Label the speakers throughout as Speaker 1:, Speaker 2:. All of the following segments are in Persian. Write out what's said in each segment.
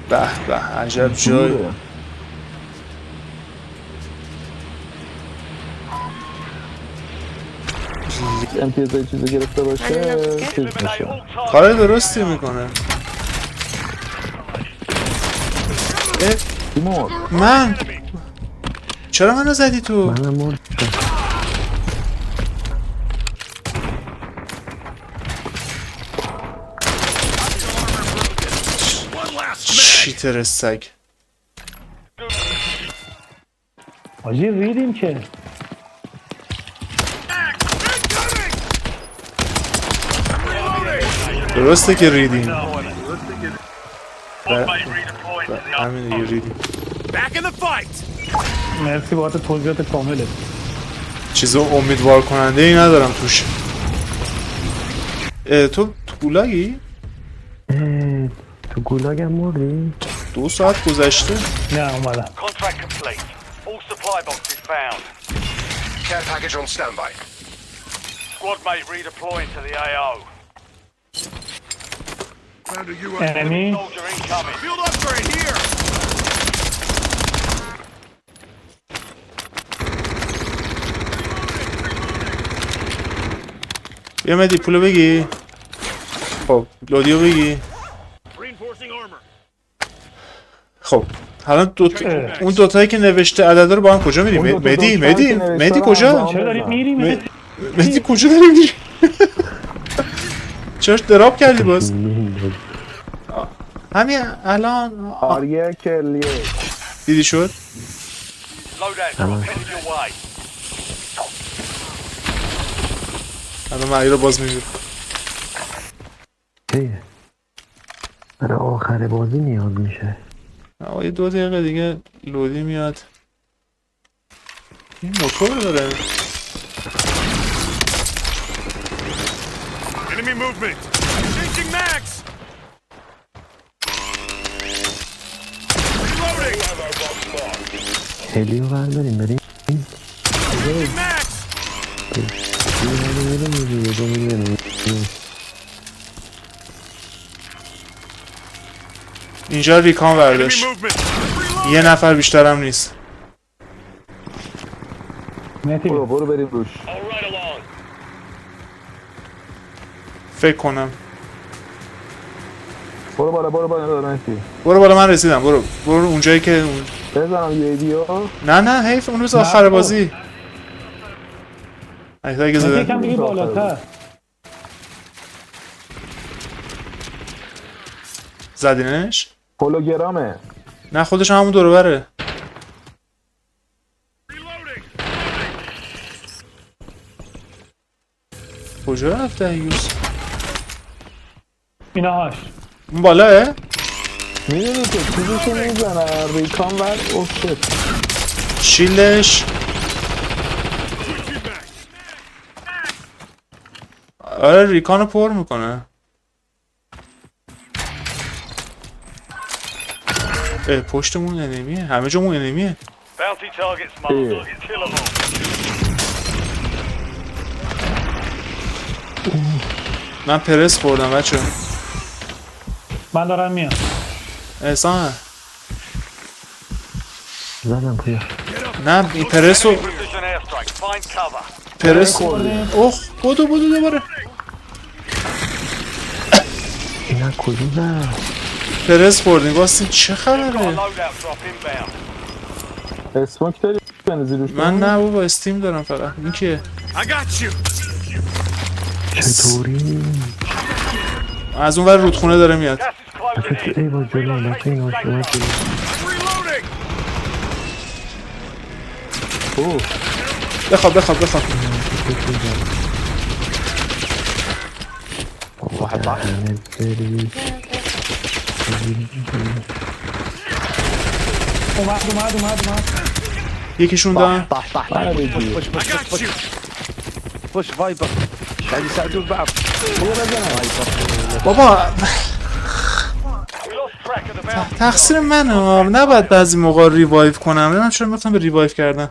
Speaker 1: به به عجب جای.
Speaker 2: امتیازهای چیزی گرفته باشه چیز میشه.
Speaker 1: کار درستی میکنه.
Speaker 2: تیمور
Speaker 1: من چرا منو زدی تو؟
Speaker 3: منم مرد.
Speaker 1: چیتر سگ.
Speaker 4: آجی ریدیم که
Speaker 1: درسته که ریدیم. همین دیگه ریدیم.
Speaker 4: مرسی بابت توضیحات کامله.
Speaker 1: چیز امیدوار کننده ای ندارم توش. تو گولاگی؟
Speaker 3: تو گولاگم مردی؟
Speaker 1: 2 ساعت گذشته.
Speaker 4: نه اومدم.
Speaker 5: Contract complete. All supply boxes found.
Speaker 6: Care package on standby.
Speaker 5: Squad mate redeploying to the AO.
Speaker 4: enemy
Speaker 5: Soldier incoming.
Speaker 6: Field upgrade here.
Speaker 1: بیا مدی پولو بگی. خب لودیو بگی. خب حالا اون دوتایی که نوشته عددا رو با هم کجا میریم؟ مدی کجا؟
Speaker 4: چرا دارید میریم؟
Speaker 1: مدی کجا داری میری؟ چرا دراب کردی باز؟ همین الان
Speaker 2: آریه کلیه
Speaker 1: دیدی شد؟
Speaker 5: Loadout drop headed your way.
Speaker 1: الان معیار رو باز میبینم.
Speaker 3: برای آخر بازی نیاز میشه.
Speaker 1: آقا یه 2 دقیقه دیگه لودی میاد. این موتور داره.
Speaker 6: Enemy movement. Changing max. Reloading.
Speaker 3: هلیو برداریم بریم.
Speaker 6: Changing max.
Speaker 1: اینجا ریکان
Speaker 6: Enemy
Speaker 1: برداشت.
Speaker 6: movement. Reload.
Speaker 1: یه نفر بیشترم نیست.
Speaker 4: مهدی
Speaker 2: برو بریم روش.
Speaker 1: فکر کنم.
Speaker 2: برو بالا نسی.
Speaker 1: برو بالا من رسیدم. برو اونجایی که
Speaker 2: بزنم یه ویدیو.
Speaker 1: نه حیف اون روز آخر بازی. اگه
Speaker 4: مهدی
Speaker 1: زدن
Speaker 4: کم بگی بالاتر.
Speaker 1: زدینش؟
Speaker 2: هولوگرامه.
Speaker 1: نه خودش همون دور و بره. کجا رفته ایوس؟
Speaker 4: اینهاش
Speaker 1: اون بالاه؟
Speaker 2: میدونی که چیزیشو میزنن ریکان ور افت.
Speaker 1: شیلش. آره ریکانو پر میکنه. پشتمون انمیه. همه جامون انمیه.
Speaker 5: Bounty targets marked. Kill them all.
Speaker 1: من پرس خوردم بچه.
Speaker 4: من دارم میام.
Speaker 1: احسان
Speaker 3: زدم توی
Speaker 1: نه این پرس رو
Speaker 5: Precision airstrike. Find cover.
Speaker 1: پرس اوه بودو دوباره.
Speaker 3: اینا کجا زد؟
Speaker 1: پرس خوردیم واسه چه
Speaker 5: Got a
Speaker 1: خبره؟
Speaker 5: loadout drop inbound.
Speaker 2: اسموک داری بنزی روش.
Speaker 1: من نه بابا استیم دارم فقط. این کیه؟
Speaker 6: I got you.
Speaker 3: چطوری؟
Speaker 1: از اون ور رودخونه داره میاد.
Speaker 5: Gas is closing in.
Speaker 3: ای با جلو بچه این آشتومت
Speaker 6: I'm reloading.
Speaker 1: بخواب
Speaker 2: واحد واحد.
Speaker 4: اومد.
Speaker 1: یکیشون دارم.
Speaker 6: I got you.
Speaker 7: Push Viper. قاعد يساعدون بعض.
Speaker 1: بابا
Speaker 5: We lost track of the bounty.
Speaker 1: تقصیر منه. نباید بعضی موقع ریوایو کنم. نمیدونم چرا گفتم به ریوایو کردم.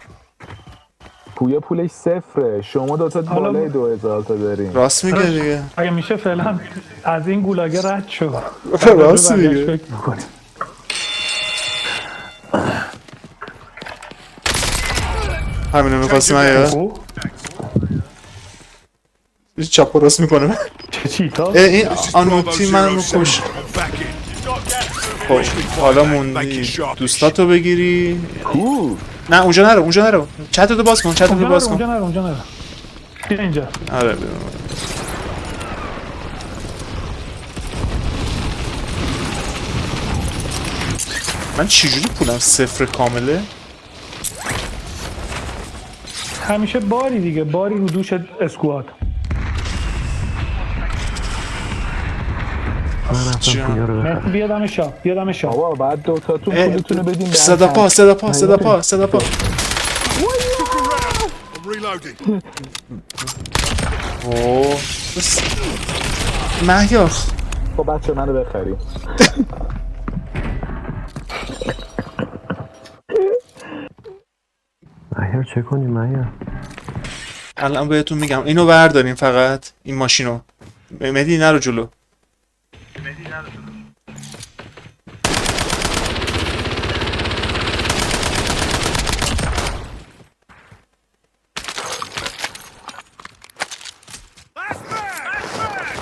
Speaker 2: پویا پولش صفره. شما دوتا
Speaker 4: حالا
Speaker 2: بالای 2000 تا دارین.
Speaker 1: راست میگه دیگه.
Speaker 4: اگه میشه فعلا از این گولاگه رد شو.
Speaker 1: راست میگه.
Speaker 4: فکر میکنیم.
Speaker 1: همینو میخواستیم یا
Speaker 4: او
Speaker 1: چپ و راست میکنم.
Speaker 4: چه چیتا؟
Speaker 1: این آنوتی منو کش.
Speaker 6: I'm back in.
Speaker 1: خب حالا موندی دوستاتو بگیری.
Speaker 2: کو
Speaker 1: نه اونجا نرو چتتو باز کن
Speaker 4: اونجا نرو بیا اینجا.
Speaker 1: آره بیا. من چجوری پولم صفر کامله؟
Speaker 4: همیشه باری دیگه، باری رو دوش اسکوات.
Speaker 3: من رفتم پویا رو بخرم.
Speaker 4: بیا دم شاپ.
Speaker 2: بابا بعد دوتاتون پولتون رو بدیم به
Speaker 1: صدا پا
Speaker 6: I'm reloading.
Speaker 1: اوه مهیار
Speaker 2: خب بچه منو بخریم.
Speaker 3: مهیار چه کنیم مهیار؟
Speaker 1: الان بهتون میگم اینو بردارین فقط این ماشینو. مهدی نرو جلو.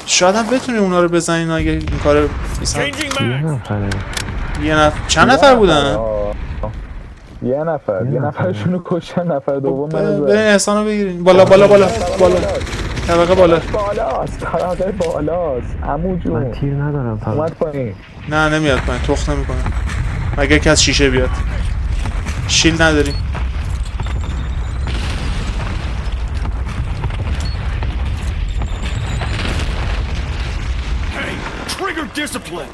Speaker 1: شاید هم بتونی اونا رو بزنین اگه این کار مثلا
Speaker 6: Changing
Speaker 3: یه
Speaker 6: mag.
Speaker 3: نفره.
Speaker 1: یه نفر چند نفر بودن؟
Speaker 2: یه نفرشونو کشتن، نفر دوم منو
Speaker 1: برین احسانو بگیرین. بالا طبقه بالا.
Speaker 2: بالاست عمو
Speaker 3: من
Speaker 2: جون.
Speaker 3: تیر ندارم فقط.
Speaker 2: اومد پایین.
Speaker 1: نه نمیاد پایین، تخت نمیکنه مگه که از شیشه بیاد. شیل نداری.
Speaker 6: Hey, trigger discipline.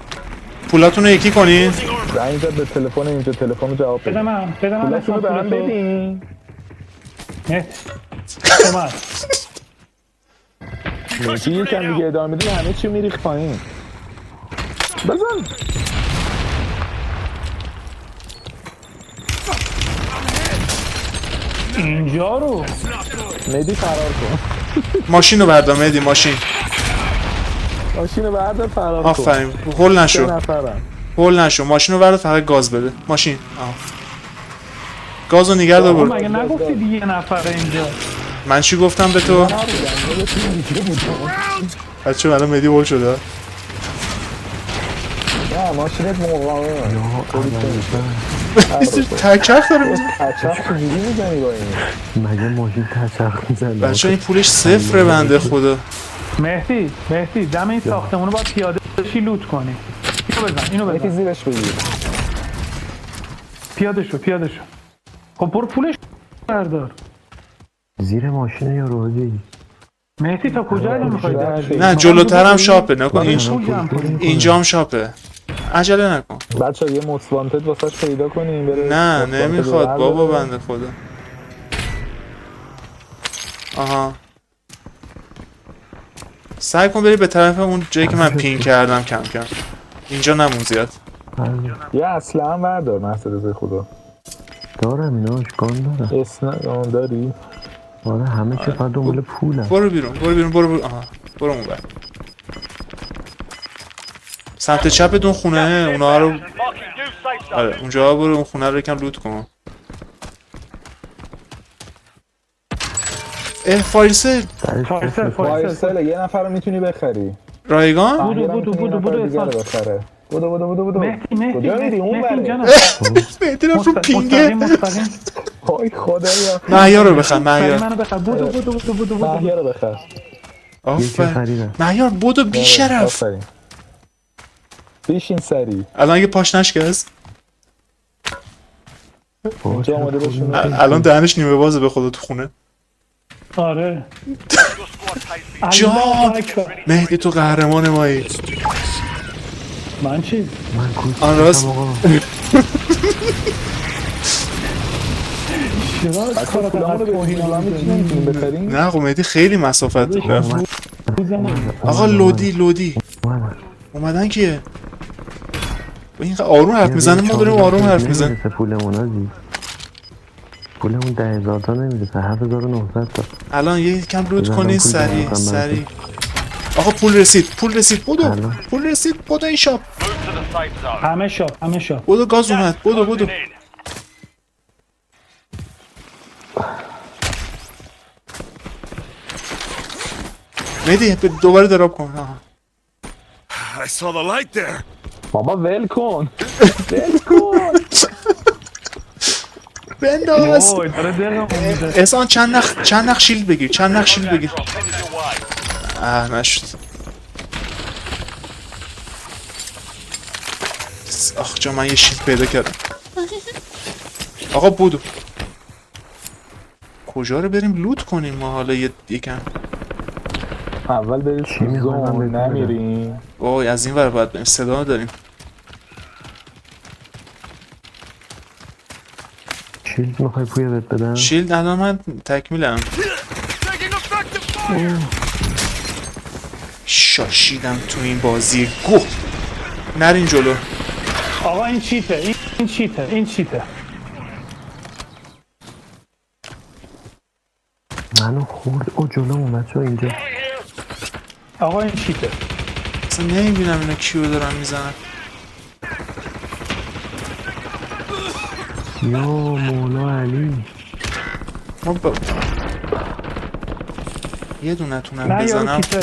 Speaker 1: پولاتون رو یکی کنین.
Speaker 2: زنگ زد به تلفن اینجا، تلفن رو جواب
Speaker 4: بده
Speaker 2: بده.
Speaker 4: من
Speaker 2: پولتون رو به من بدین.
Speaker 4: اومد.
Speaker 2: یکم دیگه ادامه بدین همه چی میریخ پایین. بزن.
Speaker 4: اینجا رو
Speaker 2: مهدی فرار کن.
Speaker 1: ماشین رو بردار مهدی. ماشینو
Speaker 2: بردار فرار کن.
Speaker 1: آفرین. هول
Speaker 2: سه
Speaker 1: نشو.
Speaker 2: نفرم.
Speaker 1: ماشینو بردار فقط گاز بده. ماشین گازو نگه دار برو.
Speaker 4: مگه نگفتی دیگه نفره اینجا؟
Speaker 1: من چی گفتم به تو؟ بچه الان مهدی هول شده.
Speaker 2: نه ماشینت مقاومه.
Speaker 1: تکرف داره میزن.
Speaker 2: اچف چجوری میزنی با این؟
Speaker 3: مگه ماشین تچرخ میزنه؟
Speaker 1: بچه این پولش صفره بنده خدا.
Speaker 4: مهدی دم این ساختمونو باید پیاده بشی لوت کنی. اینو
Speaker 2: یکی
Speaker 4: بزن.
Speaker 2: زیرش بگیر.
Speaker 4: پیاده شو. خب برو پولش بردار.
Speaker 3: زیر ماشین یا روزی؟
Speaker 4: مهدی تا کجا الان میخوای دردی؟
Speaker 1: نه جلوتر هم شاپه نکن.
Speaker 4: پول جمع کنی.
Speaker 1: اینجا هم شاپه. عجله نکن.
Speaker 2: بچه یه موسوانتد واسهش پیدا کنیم بره.
Speaker 1: نه
Speaker 2: موسوانتد
Speaker 1: نمیخواد
Speaker 2: رو
Speaker 1: بابا
Speaker 2: برداره.
Speaker 1: بنده خدا. آها سعی کن بری به طرف اون جایی که من پین کردم کم اینجا نمون زیاد.
Speaker 2: یه اصلا هم بردار محصول خدا.
Speaker 3: دارم ایناش گان دارم.
Speaker 2: اسنا داری؟
Speaker 3: آره همه چه فقط دنبال پولم.
Speaker 1: برو بیرون. آها برو اون بر. سمت چپتون خونه اونا رو.
Speaker 5: Marking new safe zone.
Speaker 1: آره اونجا برو اون خونه رو یکم لوت کن. فایرسل
Speaker 2: فایرسل یه نفر رو میتونی بخری.
Speaker 1: رایگان
Speaker 2: بودو.
Speaker 4: مهدی
Speaker 2: کجا میری اون
Speaker 4: اینجا
Speaker 2: بره؟
Speaker 1: مهدی رو پینگه.
Speaker 4: مستقیم.
Speaker 2: های خدایا.
Speaker 1: مهیار رو بخر. مهیار
Speaker 4: منو بخر. بودو.
Speaker 2: مهیار رو بخر.
Speaker 3: یکی
Speaker 1: آفر
Speaker 3: خریدم.
Speaker 1: مهیار بودو بی شرف.
Speaker 2: آفرین. بیشین سری.
Speaker 1: الان اگه پاش نشکست
Speaker 2: اینجا آماده باشیم.
Speaker 1: الان دهنش نیمه بازه به خدا تو خونه.
Speaker 4: آره.
Speaker 1: جان
Speaker 4: الله اکبر.
Speaker 1: مهدی تو قهرمان مایی.
Speaker 4: من چی؟
Speaker 3: من کوچیکم
Speaker 1: آن راست.
Speaker 3: آقا.
Speaker 4: چرا کار
Speaker 2: پولامونو نمیتونیم بخریم.
Speaker 1: نه خب مهدی خیلی مسافت داره.
Speaker 4: بزنم.
Speaker 1: آقا لودی
Speaker 3: اومدم.
Speaker 1: اومدن کیه؟ این آروم حرف میزنه ما داریم آروم حرف میزنیم.
Speaker 3: نمیرسه پولمون عزیز. پولمون 10,000 تا نمیرسه. 7,900 تا.
Speaker 1: الان یکم لود
Speaker 3: بزنم
Speaker 1: کنین
Speaker 3: پول
Speaker 1: سریع
Speaker 3: جمع کنم
Speaker 1: سریع. آقا پول رسید بدو.
Speaker 3: الان.
Speaker 1: پول رسید بدو این شاپ.
Speaker 5: Move to the safe zone.
Speaker 4: همه شاپ.
Speaker 1: بدو گاز اومد بدو.
Speaker 5: In.
Speaker 1: مهدی دوباره دراپ کن. آها.
Speaker 6: I saw the light there.
Speaker 2: بابا ول کن ول کن
Speaker 1: بنداز.
Speaker 4: وای داره دلم میده.
Speaker 1: احسان چند نخ شیلد بگیر. چند نخ شیلد بگیر.
Speaker 5: Drop headed your way.
Speaker 1: نشد. آخ جا من یه شیلد پیدا کردم. آقا بودو. کجا رو بریم لوت کنیم ما حالا یکم.
Speaker 2: اول برید
Speaker 3: چی می‌خوای من
Speaker 2: زون
Speaker 3: بهتون بدم؟
Speaker 2: نمیریم
Speaker 1: وای از این ور باید بریم. صدا داریم.
Speaker 3: شیلد میخوای پویا بهت بدم؟
Speaker 1: شیلد الان من تکمیلم.
Speaker 6: Taking effective fire.
Speaker 1: شاشیدم تو این بازی گو. نرین جلو.
Speaker 4: آقا این چیته این چیته این چیته.
Speaker 3: منو خورد. او جلو اومد چو اینجا.
Speaker 4: آقا این چیته.
Speaker 1: اصلا نمیبینم اینا کیو دارن میزنن.
Speaker 3: یا مولا علی.
Speaker 1: ما یه دونه تونم
Speaker 4: نه
Speaker 1: بزنم.
Speaker 4: یارو چیته.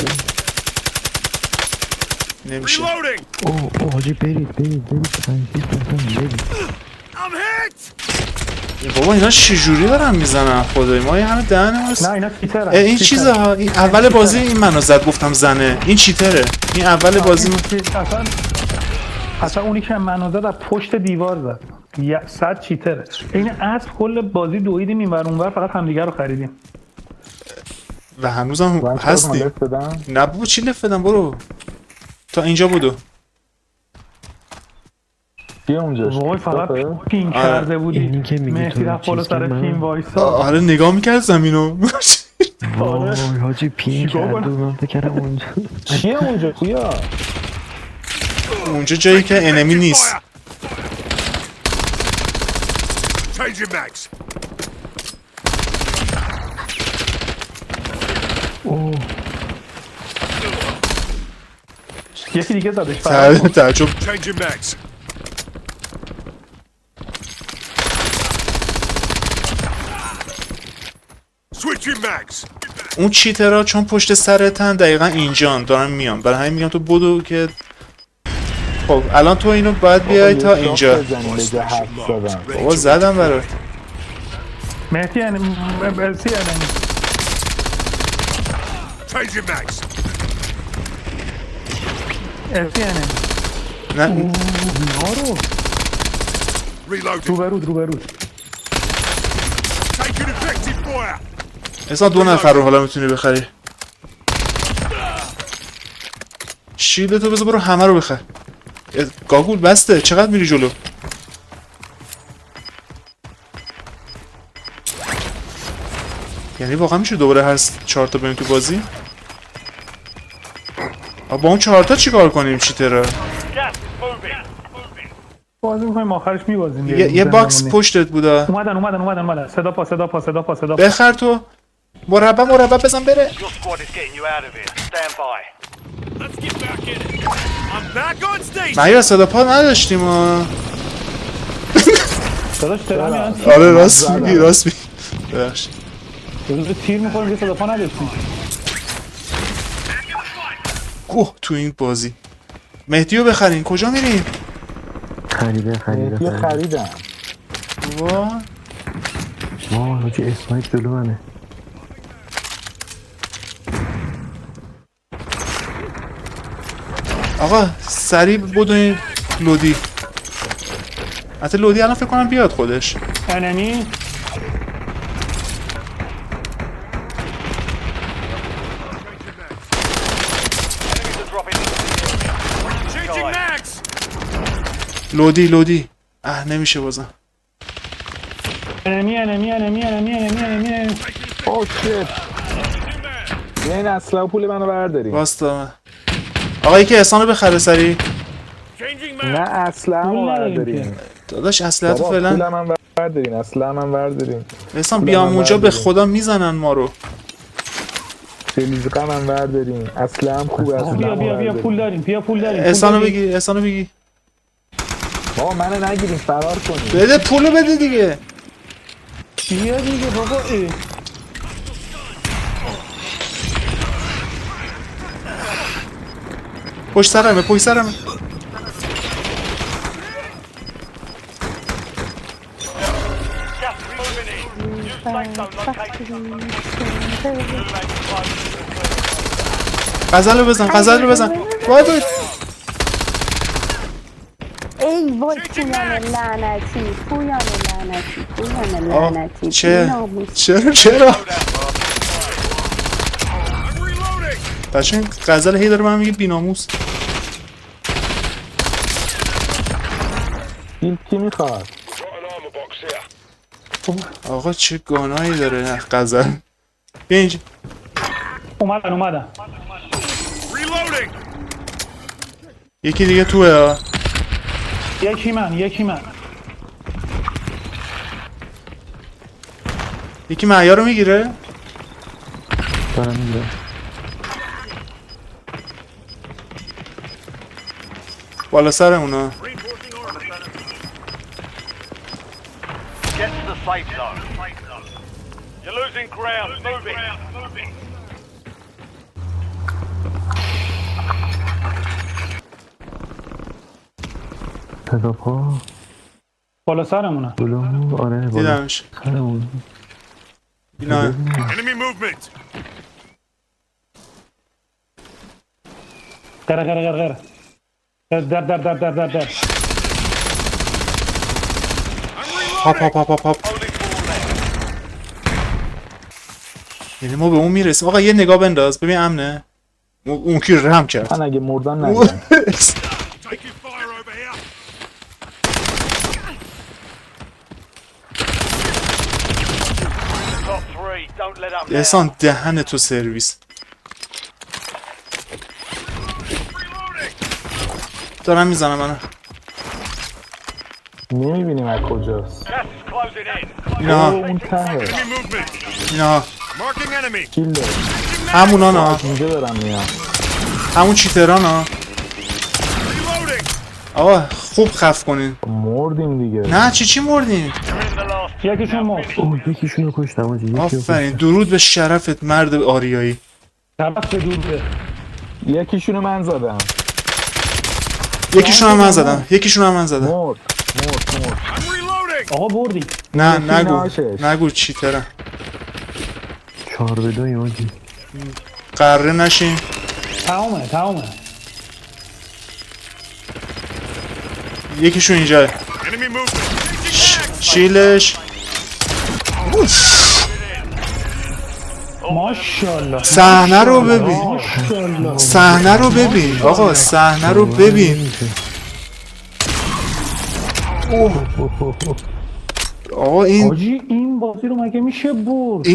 Speaker 1: نمیشه.
Speaker 6: Reloading.
Speaker 3: او حاجی برید تنشید برید.
Speaker 6: I'm hit.
Speaker 1: بابا اینا چجوری دارن میزنن خدای ما. یه همه دهن
Speaker 4: نه اینا چیترن.
Speaker 1: این چیزه ها. این اول بازی این منو زد گفتم زنه. این چیتره. این اول بازی
Speaker 4: اصلا اونی که منو زد از پشت دیوار زد. 100 چیتره. این از کل بازی دویدیم این ور اون ور فقط همدیگه رو خریدیم.
Speaker 1: و هنوزم
Speaker 2: من
Speaker 1: هستیم.
Speaker 2: لفت بدم
Speaker 1: نه بابا چی لفت بدم برو. تا اینجا بودو.
Speaker 2: چیه اونجا
Speaker 4: وای فقط پین
Speaker 1: آره.
Speaker 4: کرده بودی.
Speaker 3: اینی که میگی
Speaker 4: مهدی
Speaker 3: تو
Speaker 4: رفت بالا
Speaker 3: چیز
Speaker 4: سر
Speaker 3: که من-
Speaker 4: پین وایسا.
Speaker 1: آره نگاه میکرد زمینو.
Speaker 3: وای حاجی پین
Speaker 4: چیکار
Speaker 3: کرد
Speaker 4: کنم؟
Speaker 3: و من فکر کردم اونجا.
Speaker 2: چیه اونجا پویا
Speaker 1: اونجا جایی که انمی نیست.
Speaker 6: Fire. Changing mags.
Speaker 4: یکی دیگه زدش فقط.
Speaker 1: تعجب.
Speaker 6: Changing mags. Switching mags.
Speaker 1: اون چیترها چون پشت سرتن دقیقا اینجان دارن میان. برای همین میگم تو بدو که خب الان تو اینو باید بیای تا اینجا.
Speaker 2: بزنیم به جه حرف زدن
Speaker 1: بابا زدم برات.
Speaker 4: مهدی انمی سی انمی.
Speaker 6: Changing mags.
Speaker 4: اسی انمی.
Speaker 1: نه
Speaker 6: Reloading.
Speaker 4: روبرود.
Speaker 6: Taking effective fire.
Speaker 1: اصلا 2 نفر رو حالا میتونی بخری. شیلدتو بذار برو همه رو بخر. گاگول بسته. چقدر میری جلو؟ یعنی واقعا میشه دوباره هر 4 تا بریم تو بازی؟ با اون 4 تا چیکار کنیم چیترا؟
Speaker 5: Gas is moving.
Speaker 4: بازی می‌کنیم آخرش می‌بازیم.
Speaker 1: یه باکس پشتت بودا.
Speaker 4: اومدن. صدا پا.
Speaker 1: بخر تو. مربع بزن بره.
Speaker 5: Your squad is getting you out of here. Stand by.
Speaker 6: Let's get back in it. I'm back on station.
Speaker 1: مگه صدا پا نداشتیم ها.
Speaker 4: صداش ترا میاد.
Speaker 1: آره راست میگی ببخشید.
Speaker 4: تیر می‌خوریم یه صدا پا نداشتیم.
Speaker 1: گوه تو این بازی. مهدیو بخرین. کجا میریم؟
Speaker 3: خریده
Speaker 2: یه خریدم
Speaker 1: وا
Speaker 3: وای حاجی اسنایپ جلو منه.
Speaker 1: آقا سریع بدوین لودی. حتی لودی الان فکر کنم بیاد خودش.
Speaker 4: انمی
Speaker 5: Enemies are dropping into the area.
Speaker 6: Changing mags.
Speaker 1: لودی نمیشه بازم.
Speaker 4: انمی
Speaker 2: اوه شیت یه این اصلا پول منو برداریم
Speaker 1: واستا آقا یکی احسانو بخره سریع.
Speaker 6: Changing
Speaker 2: نه
Speaker 6: mags.
Speaker 2: اصلا
Speaker 4: پول
Speaker 2: هم
Speaker 4: نداریم
Speaker 2: برداریم
Speaker 1: داداش اصلیتو
Speaker 2: بابا
Speaker 1: فعلا.
Speaker 2: پولم هم برداریم اصلا هم برداریم
Speaker 1: احسان
Speaker 2: پولم
Speaker 1: بیام
Speaker 2: هم
Speaker 1: اونجا به
Speaker 2: برداریم.
Speaker 1: خدا میزنن ما رو.
Speaker 2: سلیزقم هم برداریم اصلا هم خوب اصلا
Speaker 4: بیا پول داریم.
Speaker 1: احسانو بگی.
Speaker 2: بابا منو نگیریم فرار کنیم
Speaker 1: بده پولو بده دیگه.
Speaker 4: بیا دیگه بابا
Speaker 1: پشت سرمه پشت سرمه.
Speaker 5: Gas is moving in. New safe zone located.
Speaker 1: غزل رو بزن وای وای.
Speaker 8: ای وای پویان لعنتی
Speaker 1: چرا بچه غزل هی داره من میگه بیناموس.
Speaker 2: این کی میخواد؟
Speaker 1: آقا چه گانایی داره غزل. بیا اینجا.
Speaker 4: اومدن.
Speaker 6: Reloading.
Speaker 1: یکی دیگه توه.
Speaker 4: یکی من
Speaker 1: یکی معیار رو میگیره.
Speaker 3: دارم میگم
Speaker 1: بالا سر اونا.
Speaker 6: Reinforcing armor.
Speaker 5: Get to the safe zone. You're losing ground. Moving.
Speaker 3: صدا پا
Speaker 4: بالا سرمونه.
Speaker 3: جلو. آره بالا
Speaker 1: دیدمش.
Speaker 3: سرمون.
Speaker 1: اینا
Speaker 6: Enemy movement.
Speaker 4: غره در
Speaker 1: هاپ. یعنی ما به اون میرسیم. آقا یه نگاه بنداز ببین امنه. اون کی رم کرد.
Speaker 2: من اگه مردم نگم.
Speaker 6: Taking fire over here.
Speaker 5: Top 3. Don't let up now.
Speaker 1: احسان دهن تو سرویس. دارم میزنم منو.
Speaker 2: نمیبینیم از کجاست.
Speaker 5: Gas is closing in.
Speaker 1: اینا
Speaker 2: اون ته
Speaker 6: Enemy movement.
Speaker 1: اینا
Speaker 6: Marking enemy.
Speaker 2: کیل داره.
Speaker 1: همونا نا.
Speaker 2: اینجا دارم میام.
Speaker 1: همون چیتران ها.
Speaker 6: Reloading.
Speaker 1: آقا خوب خف کنین.
Speaker 2: مردیم دیگه.
Speaker 1: نه چی مردین.
Speaker 5: You're in the last.
Speaker 4: یکیشون مرد.
Speaker 3: اوه یکیشون رو کشتم آجی. یکی رو
Speaker 1: آفرین درود به شرفت مرد آریایی.
Speaker 4: طرف به دوره.
Speaker 2: یکیشونو من زدم.
Speaker 1: یکیشون هم من زدم.
Speaker 2: مرد.
Speaker 6: I'm reloading.
Speaker 4: آقا بردی.
Speaker 1: نه
Speaker 2: یکی
Speaker 1: نگو
Speaker 2: ناشش.
Speaker 1: نگو چیترن.
Speaker 3: 4-2 آجی.
Speaker 1: قره نشین.
Speaker 4: تمامه.
Speaker 1: یکیشون اینجا.
Speaker 6: Enemy movement.
Speaker 1: شیلش.
Speaker 4: ماشاءالله.
Speaker 1: صحنه رو ببین.
Speaker 4: ماشاءالله.
Speaker 1: صحنه رو ببین. آقا صحنه رو ببین. آقا این
Speaker 4: حاجی این بازی رو مگه میشه برد؟